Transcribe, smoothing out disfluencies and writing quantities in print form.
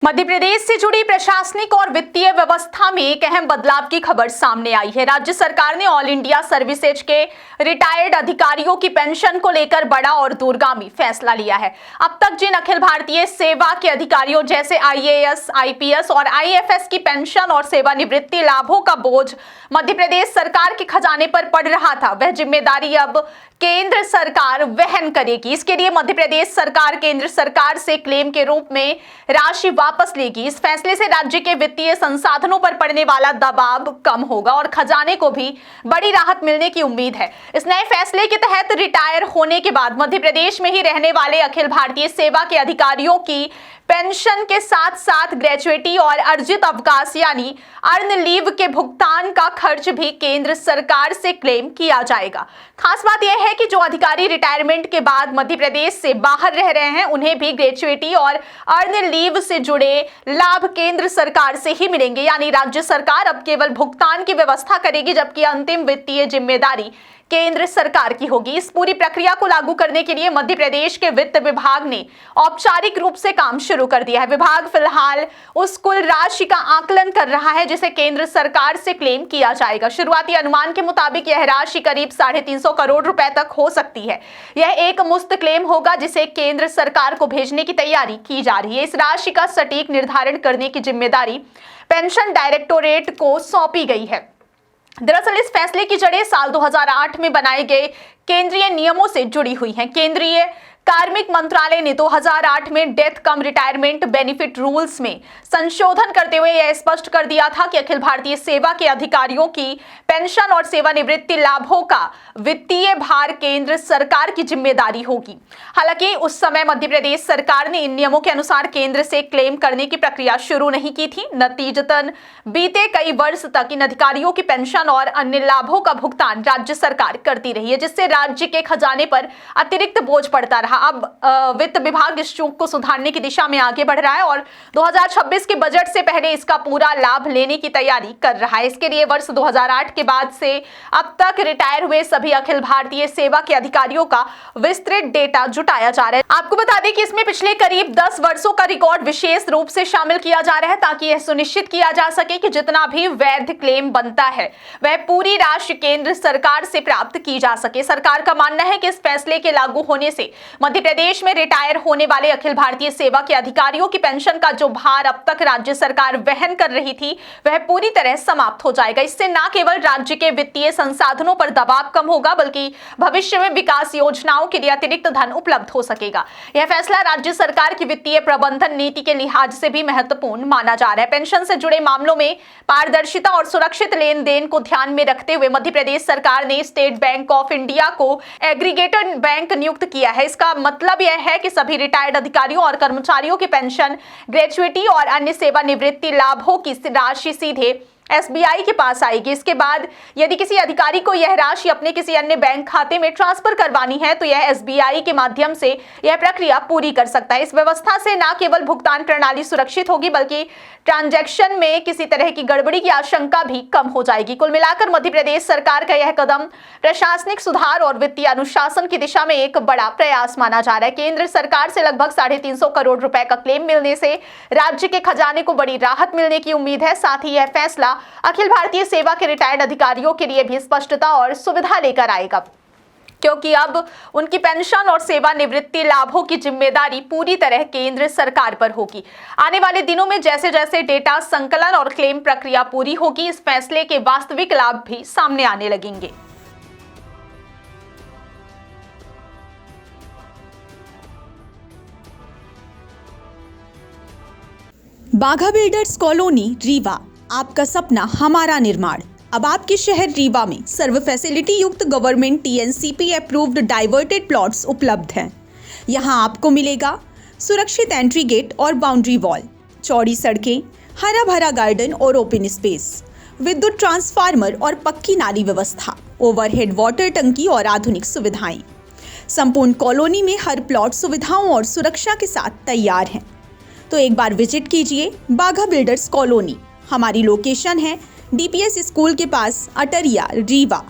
मध्य प्रदेश से जुड़ी प्रशासनिक और वित्तीय व्यवस्था में एक अहम बदलाव की खबर सामने आई है। राज्य सरकार ने ऑल इंडिया सर्विसेज के रिटायर्ड अधिकारियों की पेंशन को लेकर बड़ा और दूरगामी फैसला लिया है। अब तक जिन अखिल भारतीय सेवा के अधिकारियों जैसे आईएएस, आईपीएस और आईएफएस की पेंशन और सेवानिवृत्ति लाभों का बोझ मध्य प्रदेश सरकार के खजाने पर पड़ रहा था, वह जिम्मेदारी अब केंद्र सरकार वहन करेगी। इसके लिए मध्य प्रदेश सरकार केंद्र सरकार से क्लेम के रूप में राशि वापस लेगी। इस फैसले से राज्य के वित्तीय संसाधनों पर पड़ने वाला दबाव कम होगा और खजाने को भी बड़ी राहत मिलने की उम्मीद है। इस नए फैसले के तहत रिटायर होने के बाद मध्य प्रदेश में ही रहने वाले अखिल भारतीय सेवा के अधिकारियों की पेंशन के साथ साथ ग्रेजुएटी और अर्जित अवकाश यानी अर्न लीव के भुगतान का खर्च भी केंद्र सरकार से क्लेम किया जाएगा। खास बात यह है कि जो अधिकारी रिटायरमेंट के बाद मध्य प्रदेश से बाहर रह रहे हैं, उन्हें भी ग्रेजुएटी और अर्न लीव से जुड़े लाभ केंद्र सरकार से ही मिलेंगे, यानी राज्य सरकार अब केवल भुगतान की व्यवस्था करेगी, जबकि अंतिम वित्तीय जिम्मेदारी केंद्र सरकार की होगी। इस पूरी प्रक्रिया को लागू करने के लिए मध्य प्रदेश के वित्त विभाग ने औपचारिक रूप से काम शुरू कर दिया है। विभाग फिलहाल उस कुल राशि का आकलन कर रहा है जिसे केंद्र सरकार से क्लेम किया जाएगा। शुरुआती अनुमान के मुताबिक यह राशि करीब 350 करोड़ रुपए तक हो सकती है। यह एक मुफ्त क्लेम होगा जिसे केंद्र सरकार को भेजने की तैयारी की जा रही है। इस राशि का सटीक निर्धारण करने की जिम्मेदारी पेंशन डायरेक्टोरेट को सौंपी गई है। दरअसल इस फैसले की जड़ें साल 2008 में बनाए गए केंद्रीय नियमों से जुड़ी हुई हैं। केंद्रीय कार्मिक मंत्रालय ने 2008 में डेथ कम रिटायरमेंट बेनिफिट रूल्स में संशोधन करते हुए यह स्पष्ट कर दिया था कि अखिल भारतीय सेवा के अधिकारियों की पेंशन और सेवानिवृत्ति लाभों का वित्तीय भार केंद्र सरकार की जिम्मेदारी होगी। हालांकि उस समय मध्य प्रदेश सरकार ने इन नियमों के अनुसार केंद्र से क्लेम करने की प्रक्रिया शुरू नहीं की थी। नतीजतन बीते कई वर्ष तक इन अधिकारियों की पेंशन और अन्य लाभों का भुगतान राज्य सरकार करती रही है, जिससे राज्य के खजाने पर अतिरिक्त बोझ पड़ता रहा। अब वित्त विभाग इस चूक को सुधारने की दिशा में आगे बढ़ रहा है और 2026 के बजट से पहले इसका पूरा लाभ लेने की तैयारी कर रहा है। इसके लिए वर्ष 2008 के बाद से अब तक रिटायर हुए सभी अखिल भारतीय सेवा के अधिकारियों का विस्तृत डेटा जुटाया जा रहा है। आपको बता दें कि इसमें पिछले करीब 10 वर्षों का रिकॉर्ड विशेष रूप से शामिल किया जा रहा है ताकि यह सुनिश्चित किया जा सके कि जितना भी वैध क्लेम बनता है वह पूरी राशि केंद्र सरकार से प्राप्त की जा सके। सरकार का मानना है कि इस फैसले के लागू होने से मध्य प्रदेश में रिटायर होने वाले अखिल भारतीय सेवा के अधिकारियों की पेंशन का जो भार अब तक राज्य सरकार वहन कर रही थी वह पूरी तरह समाप्त हो जाएगा। इससे न केवल राज्य के वित्तीय संसाधनों पर दबाव कम होगा बल्कि भविष्य में विकास योजनाओं के लिए अतिरिक्त धन उपलब्ध हो सकेगा। यह फैसला राज्य सरकार की वित्तीय प्रबंधन नीति के लिहाज से भी महत्वपूर्ण माना जा रहा है। पेंशन से जुड़े मामलों में पारदर्शिता और सुरक्षित लेन देन को ध्यान में रखते हुए मध्य प्रदेश सरकार ने स्टेट बैंक ऑफ इंडिया को एग्रीगेटर बैंक नियुक्त किया है। इसका मतलब यह है कि सभी रिटायर्ड अधिकारियों और कर्मचारियों की पेंशन, ग्रेजुएटी और अन्य सेवानिवृत्ति लाभों की राशि सीधे एसबीआई के पास आएगी। इसके बाद यदि किसी अधिकारी को यह राशि अपने किसी अन्य बैंक खाते में ट्रांसफर करवानी है तो यह एसबीआई के माध्यम से यह प्रक्रिया पूरी कर सकता है। इस व्यवस्था से न केवल भुगतान प्रणाली सुरक्षित होगी बल्कि ट्रांजैक्शन में किसी तरह की गड़बड़ी की आशंका भी कम हो जाएगी। कुल मिलाकर मध्य प्रदेश सरकार का यह कदम प्रशासनिक सुधार और वित्तीय अनुशासन की दिशा में एक बड़ा प्रयास माना जा रहा है। केंद्र सरकार से लगभग 350 करोड़ रुपए का क्लेम मिलने से राज्य के खजाने को बड़ी राहत मिलने की उम्मीद है। साथ ही यह फैसला अखिल भारतीय सेवा के रिटायर्ड अधिकारियों के लिए भी स्पष्टता और सुविधा लेकर आएगा, क्योंकि अब उनकी पेंशन और सेवानिवृत्ति लाभों की जिम्मेदारी पूरी तरह केंद्र सरकार पर होगी। आने वाले दिनों में जैसे जैसे डेटा संकलन और क्लेम प्रक्रिया पूरी होगी, इस फैसले के वास्तविक लाभ भी सामने आने लगेंगे। बाघा बिल्डर्स कॉलोनी रीवा, आपका सपना हमारा निर्माण। अब आपके शहर रीवा में सर्व फैसिलिटी युक्त government TNCP approved diverted plots उपलब्ध हैं। यहां आपको मिलेगा सुरक्षित एंट्री गेट और बाउंड्री वॉल, चौड़ी सड़कें, हरा भरा गार्डन और ओपन स्पेस, विद्युत ट्रांसफार्मर और पक्की नाली व्यवस्था, ओवरहेड वाटर टंकी और आधुनिक सुविधाएं। संपूर्ण कॉलोनी में हर प्लॉट सुविधाओं और सुरक्षा के साथ तैयार है। तो एक बार विजिट कीजिए बाघा बिल्डर्स कॉलोनी। हमारी लोकेशन है डीपीएस स्कूल के पास, अटरिया, रीवा।